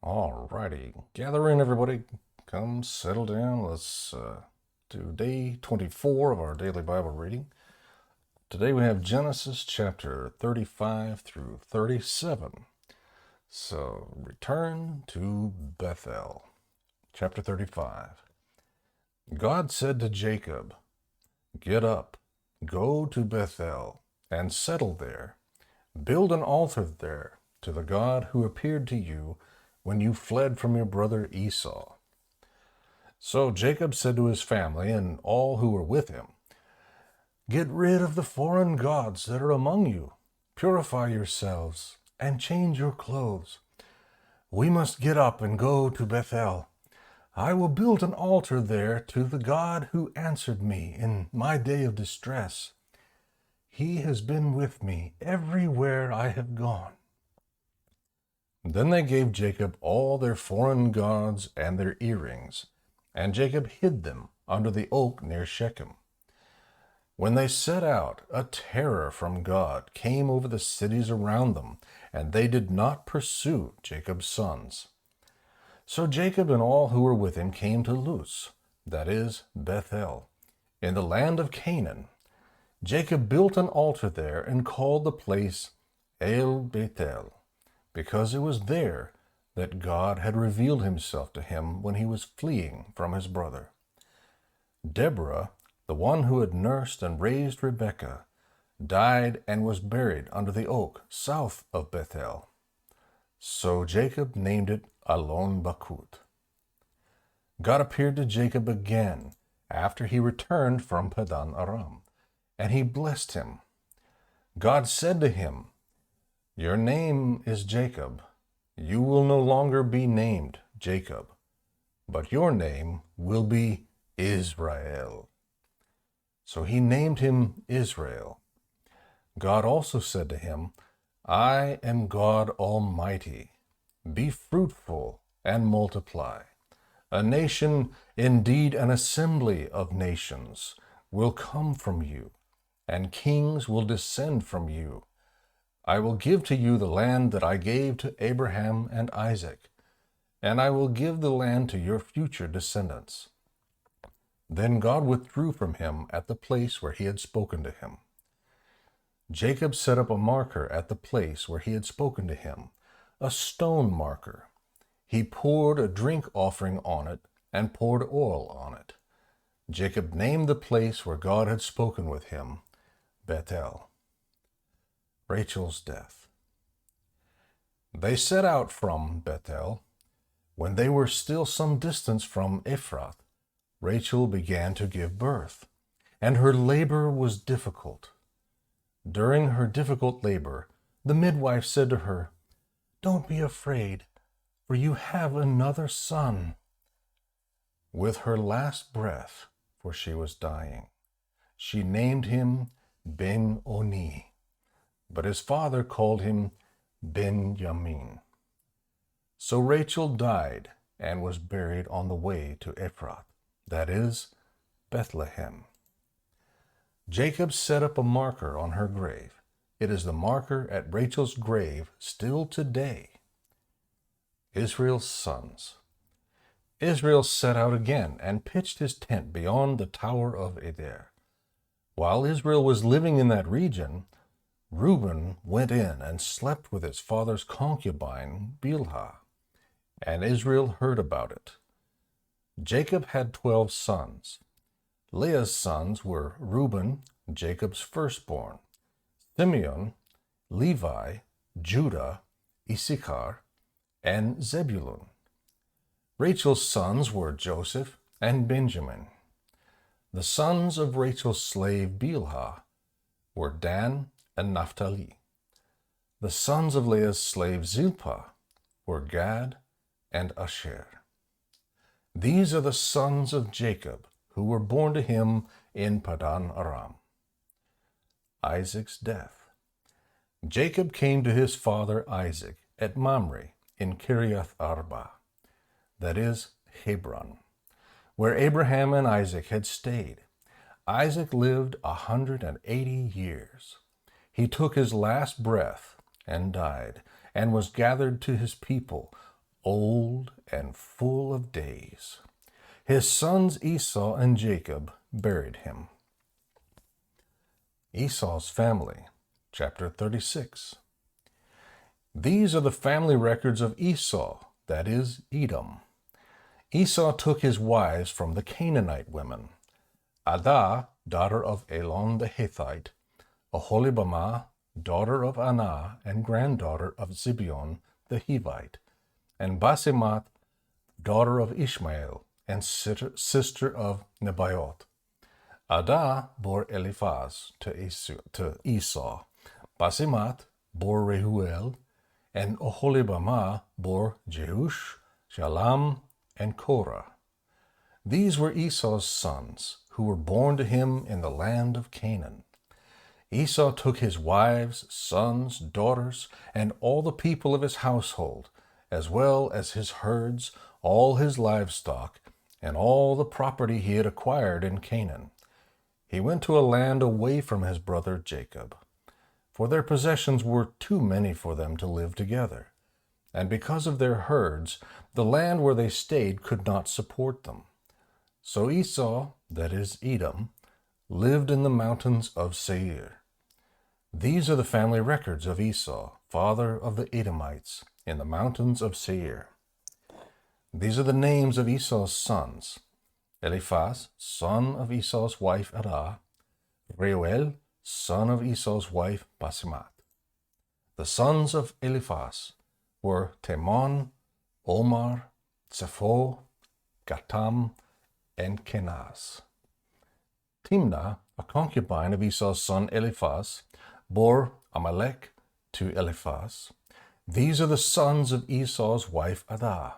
Alrighty, gather in everybody. Come settle down. Let's do day 24 of our daily Bible reading. Today we have Genesis chapter 35 through 37. So return to Bethel. Chapter 35. God said to Jacob, "Get up, go to Bethel, and settle there. Build an altar there to the God who appeared to you when you fled from your brother Esau." So Jacob said to his family and all who were with him, "Get rid of the foreign gods that are among you. Purify yourselves and change your clothes. We must get up and go to Bethel. I will build an altar there to the God who answered me in my day of distress. He has been with me everywhere I have gone." Then they gave Jacob all their foreign gods and their earrings, and Jacob hid them under the oak near Shechem. When they set out, a terror from God came over the cities around them, and they did not pursue Jacob's sons. So Jacob and all who were with him came to Luz, that is, Bethel, in the land of Canaan. Jacob built an altar there and called the place El Bethel, because it was there that God had revealed himself to him when he was fleeing from his brother. Deborah, the one who had nursed and raised Rebekah, died and was buried under the oak south of Bethel. So Jacob named it Alon Bakut. God appeared to Jacob again after he returned from Padan Aram, and he blessed him. God said to him, "Your name is Jacob. You will no longer be named Jacob, but your name will be Israel." So he named him Israel. God also said to him, "I am God Almighty. Be fruitful and multiply. A nation, indeed an assembly of nations, will come from you, and kings will descend from you. I will give to you the land that I gave to Abraham and Isaac, and I will give the land to your future descendants." Then God withdrew from him at the place where he had spoken to him. Jacob set up a marker at the place where he had spoken to him, a stone marker. He poured a drink offering on it and poured oil on it. Jacob named the place where God had spoken with him Bethel. Rachel's death. They set out from Bethel. When they were still some distance from Ephrath, Rachel began to give birth, and her labor was difficult. During her difficult labor, the midwife said to her, "Don't be afraid, for you have another son." With her last breath, for she was dying, she named him Ben-Oni, but his father called him Benjamin. So Rachel died and was buried on the way to Ephrath, that is, Bethlehem. Jacob set up a marker on her grave. It is the marker at Rachel's grave still today. Israel's sons. Israel set out again and pitched his tent beyond the tower of Eder. While Israel was living in that region, Reuben went in and slept with his father's concubine, Bilhah, and Israel heard about it. Jacob had 12 sons. Leah's sons were Reuben, Jacob's firstborn, Simeon, Levi, Judah, Issachar, and Zebulun. Rachel's sons were Joseph and Benjamin. The sons of Rachel's slave Bilhah were Dan and Naphtali. The sons of Leah's slave Zilpah were Gad and Asher. These are the sons of Jacob who were born to him in Padan Aram. Isaac's death. Jacob came to his father Isaac at Mamre in Kiriath Arba, that is, Hebron, where Abraham and Isaac had stayed. Isaac lived 180 years. He took his last breath and died, and was gathered to his people, old and full of days. His sons Esau and Jacob buried him. Esau's family, chapter 36. These are the family records of Esau, that is, Edom. Esau took his wives from the Canaanite women: Adah, daughter of Elon the Hittite; Oholibamah, daughter of Anah and granddaughter of Zibeon the Hivite; and Basemath, daughter of Ishmael and sister of Nebaioth. Adah bore Eliphaz to Esau. Basemath bore Reuel, and Oholibamah bore Jeush, Shalom, and Korah. These were Esau's sons, who were born to him in the land of Canaan. Esau took his wives, sons, daughters, and all the people of his household, as well as his herds, all his livestock, and all the property he had acquired in Canaan. He went to a land away from his brother Jacob, for their possessions were too many for them to live together, and because of their herds, the land where they stayed could not support them. So Esau, that is Edom, lived in the mountains of Seir. These are the family records of Esau, father of the Edomites, in the mountains of Seir. These are the names of Esau's sons: Eliphaz, son of Esau's wife Adah; Reuel, son of Esau's wife Basemath. The sons of Eliphaz were Teman, Omar, Zepho, Gatam, and Kenaz. Timnah, a concubine of Esau's son Eliphaz, bore Amalek to Eliphaz. These are the sons of Esau's wife Adah.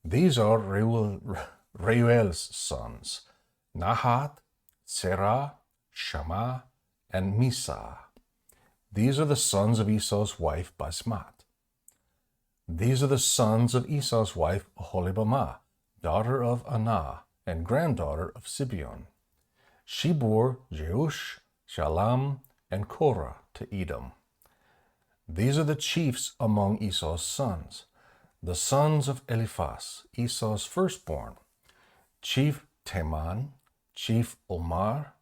These are Reuel's sons: Nahat, Serah, Shammah, and Misa. These are the sons of Esau's wife Basemath. These are the sons of Esau's wife Oholibamah, daughter of Anah and granddaughter of Zibeon. She bore Jeush, Shalom, and Korah to Edom. These are the chiefs among Esau's sons: the sons of Eliphaz, Esau's firstborn: Chief Teman, Chief Omar,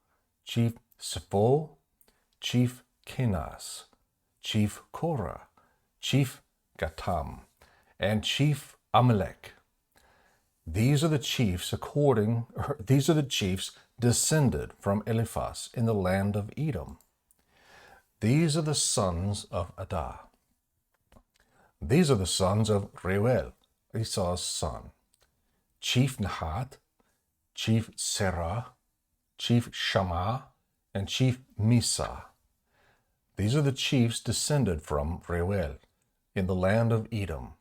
Chief Zepho, Chief Kenaz, Chief Korah, Chief Gatam, and Chief Amalek. These are the chiefs descended from Eliphaz in the land of Edom. These are the sons of Adah. These are the sons of Reuel, Esau's son: Chief Nahat, Chief Serah, Chief Shammah, and Chief Misa. These are the chiefs descended from Reuel in the land of Edom.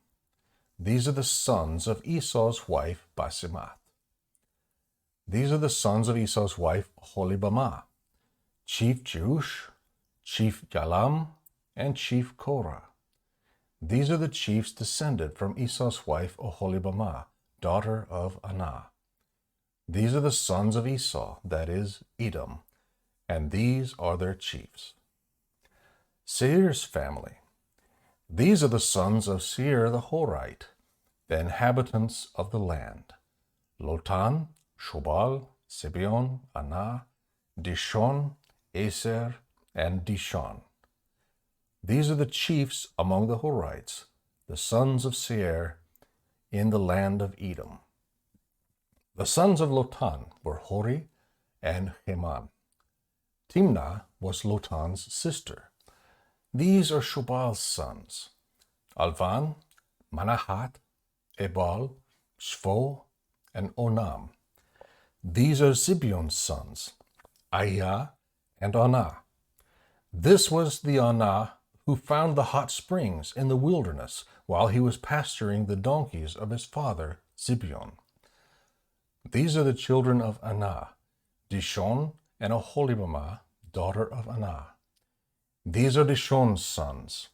These are the sons of Esau's wife Basemath. These are the sons of Esau's wife Oholibamah: Chief Jeush, Chief Jalam, and Chief Korah. These are the chiefs descended from Esau's wife Oholibamah, daughter of Anah. These are the sons of Esau, that is, Edom, and these are their chiefs. Seir's family. These are the sons of Seir the Horite, the inhabitants of the land: Lotan, Shobal, Zibeon, Anah, Dishon, Aser, and Dishon. These are the chiefs among the Horites, the sons of Seir, in the land of Edom. The sons of Lotan were Hori and Heman. Timnah was Lotan's sister. These are Shobal's sons: Alvan, Manahat, Ebal, Shvo, and Onam. These are Zibeon's sons: Aiah and Anah. This was the Anah who found the hot springs in the wilderness while he was pasturing the donkeys of his father Zibeon. These are the children of Anah: Dishon and Oholibamah, daughter of Anah. These are Dishon's sons: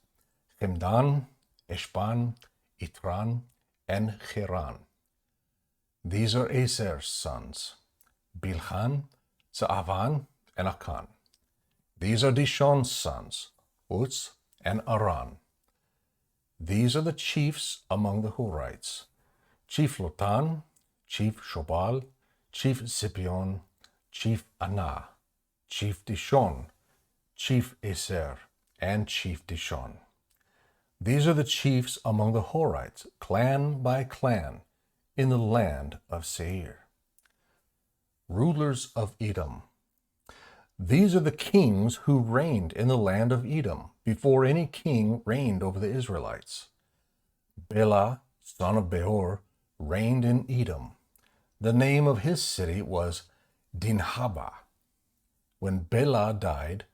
Hemdan, Eshban, Itran, and Cheran. These are Aser's sons: Bilhan, Zaavan, and Akan. These are Dishon's sons: Uz and Aran. These are the chiefs among the Horites: Chief Lotan, Chief Shobal, Chief Zipion, Chief Anah, Chief Dishon, Chief Eser, and Chief Dishon. These are the chiefs among the Horites, clan by clan, in the land of Seir. Rulers of Edom. These are the kings who reigned in the land of Edom before any king reigned over the Israelites. Bela, son of Beor, reigned in Edom. The name of his city was Dinhabah. When Bela died,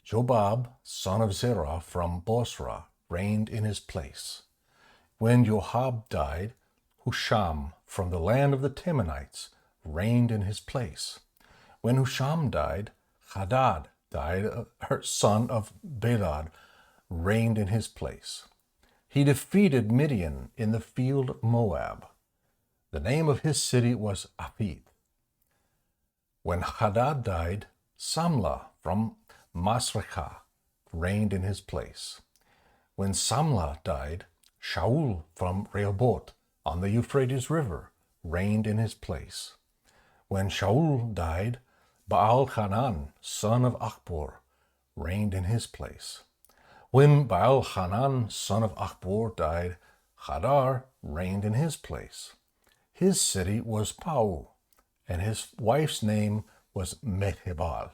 Jobab, son of Zerah from Bosra, reigned in his place. When Joab died, Husham from the land of the Temanites reigned in his place. When Husham died, Hadad died, her son of Bedad, reigned in his place. He defeated Midian in the field of Moab. The name of his city was Aphith. When Hadad died, Samlah from Masrekah reigned in his place. When Samlah died, Shaul from Rehoboth on the Euphrates River reigned in his place. When Shaul died, Baal-Hanan, son of Achbor, reigned in his place. When Baal-Hanan, son of Achbor, died, Hadar reigned in his place. His city was Pau, and his wife's name was Mehebel,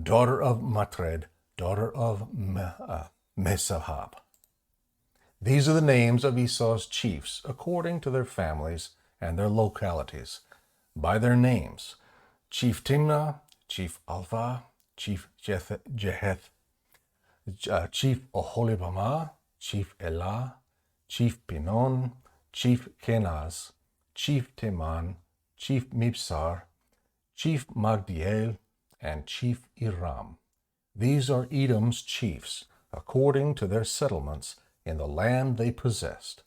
daughter of Matred, daughter of Mesahab. These are the names of Esau's chiefs, according to their families and their localities, by their names: Chief Timnah, Chief Alpha, Chief Jeheth, Chief Oholibamah, Chief Elah, Chief Pinon, Chief Kenaz, Chief Teman, Chief Mibsar, Chief Magdiel, and Chief Iram. These are Edom's chiefs, according to their settlements in the land they possessed.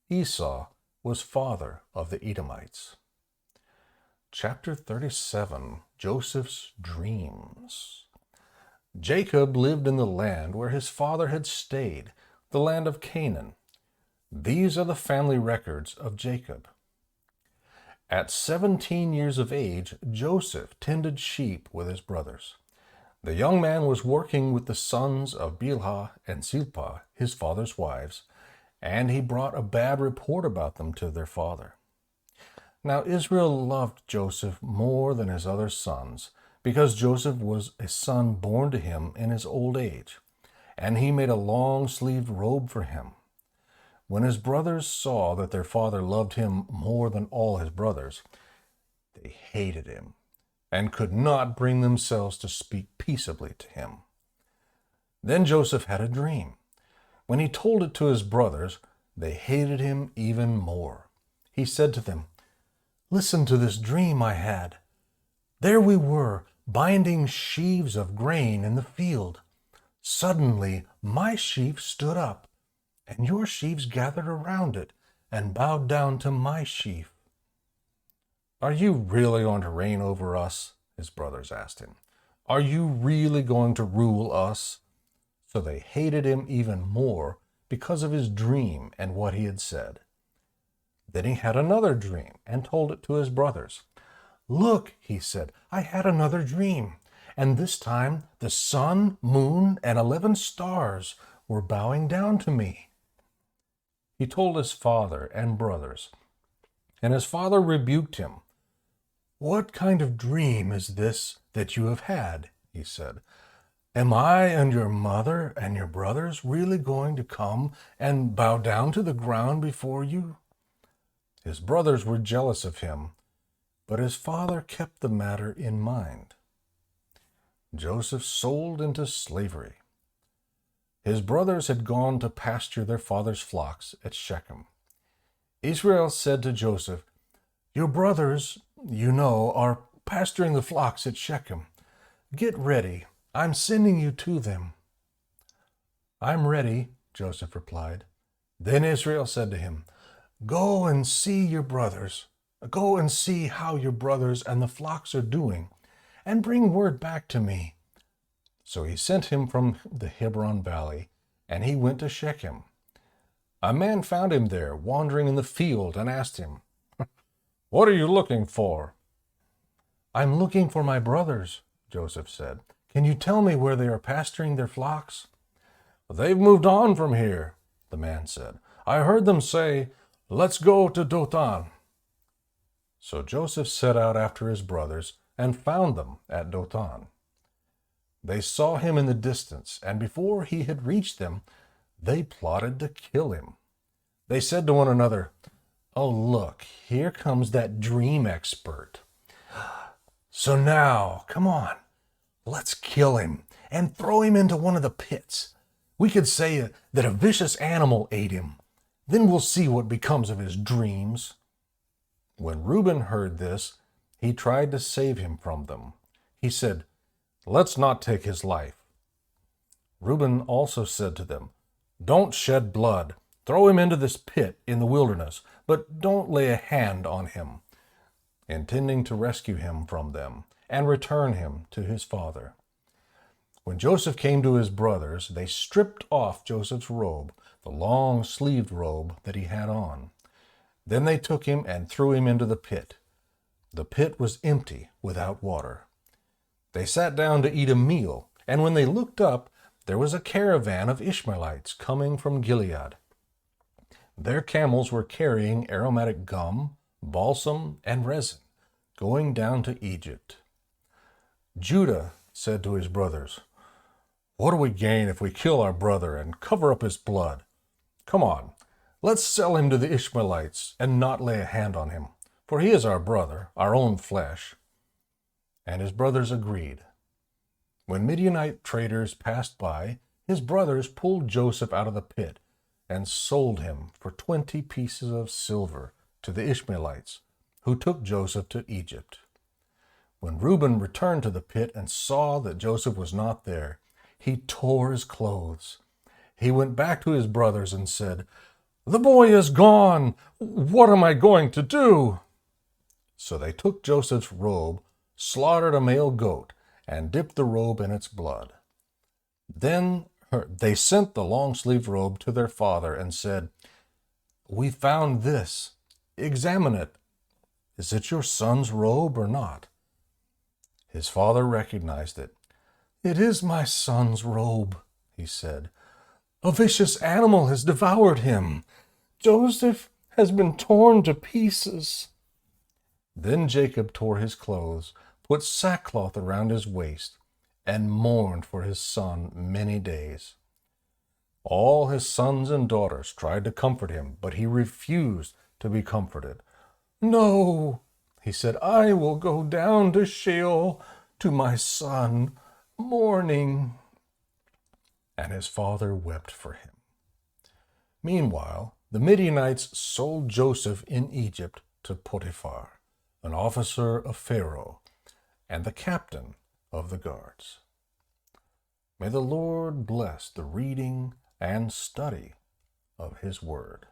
Esau was father of the Edomites. Chapter 37, Joseph's Dreams. Jacob lived in the land where his father had stayed, the land of Canaan. These are the family records of Jacob. At 17 years of age, Joseph tended sheep with his brothers. The young man was working with the sons of Bilhah and Zilpah, his father's wives, and he brought a bad report about them to their father. Now Israel loved Joseph more than his other sons, because Joseph was a son born to him in his old age, and he made a long-sleeved robe for him. When his brothers saw that their father loved him more than all his brothers, they hated him and could not bring themselves to speak peaceably to him. Then Joseph had a dream. When he told it to his brothers, they hated him even more. He said to them, "Listen to this dream I had. There we were, binding sheaves of grain in the field. Suddenly my sheaf stood up, and your sheaves gathered around it and bowed down to my sheaf." "Are you really going to reign over us?" his brothers asked him. "Are you really going to rule us?" So they hated him even more because of his dream and what he had said. Then he had another dream and told it to his brothers. "Look," he said, "I had another dream, and this time the sun, moon, and 11 stars were bowing down to me." He told his father and brothers, and his father rebuked him. "What kind of dream is this that you have had?" he said. "Am I and your mother and your brothers really going to come and bow down to the ground before you?" His brothers were jealous of him, but his father kept the matter in mind. Joseph sold into slavery. His brothers had gone to pasture their father's flocks at Shechem. Israel said to Joseph, "Your brothers, are pasturing the flocks at Shechem. Get ready. I'm sending you to them." "I'm ready," Joseph replied. Then Israel said to him, Go and see your brothers. Go and see how your brothers and the flocks are doing, and bring word back to me. So he sent him from the Hebron valley, and he went to Shechem. A man found him there, wandering in the field, and asked him, "What are you looking for?" "I'm looking for my brothers," Joseph said. "Can you tell me where they are pasturing their flocks?" "They've moved on from here," the man said. "I heard them say, 'Let's go to Dothan.'" So Joseph set out after his brothers and found them at Dothan. They saw him in the distance, and before he had reached them, they plotted to kill him. They said to one another, "Oh, look, here comes that dream expert. So now, come on, let's kill him and throw him into one of the pits. We could say that a vicious animal ate him. Then we'll see what becomes of his dreams." When Reuben heard this, he tried to save him from them. He said, "Let's not take his life." Reuben also said to them, "Don't shed blood. Throw him into this pit in the wilderness, but don't lay a hand on him," intending to rescue him from them and return him to his father. When Joseph came to his brothers, they stripped off Joseph's robe, the long-sleeved robe that he had on. Then they took him and threw him into the pit. The pit was empty, without water. They sat down to eat a meal, and when they looked up, there was a caravan of Ishmaelites coming from Gilead. Their camels were carrying aromatic gum, balsam, and resin, going down to Egypt. Judah said to his brothers, "What do we gain if we kill our brother and cover up his blood? Come on, let's sell him to the Ishmaelites and not lay a hand on him, for he is our brother, our own flesh." And his brothers agreed. When Midianite traders passed by, his brothers pulled Joseph out of the pit and sold him for 20 pieces of silver to the Ishmaelites, who took Joseph to Egypt. When Reuben returned to the pit and saw that Joseph was not there, he tore his clothes. He went back to his brothers and said, "The boy is gone. What am I going to do?" So they took Joseph's robe, slaughtered a male goat, and dipped the robe in its blood. Then they sent the long-sleeved robe to their father and said, "We found this. Examine it. Is it your son's robe or not?" His father recognized it. "It is my son's robe," he said. "A vicious animal has devoured him. Joseph has been torn to pieces." Then Jacob tore his clothes, put sackcloth around his waist, and mourned for his son many days. All his sons and daughters tried to comfort him, but he refused to be comforted. "No," he said, "I will go down to Sheol to my son, mourning." And his father wept for him. Meanwhile, the Midianites sold Joseph in Egypt to Potiphar, an officer of Pharaoh, and the captain of the guards. May the Lord bless the reading and study of his word.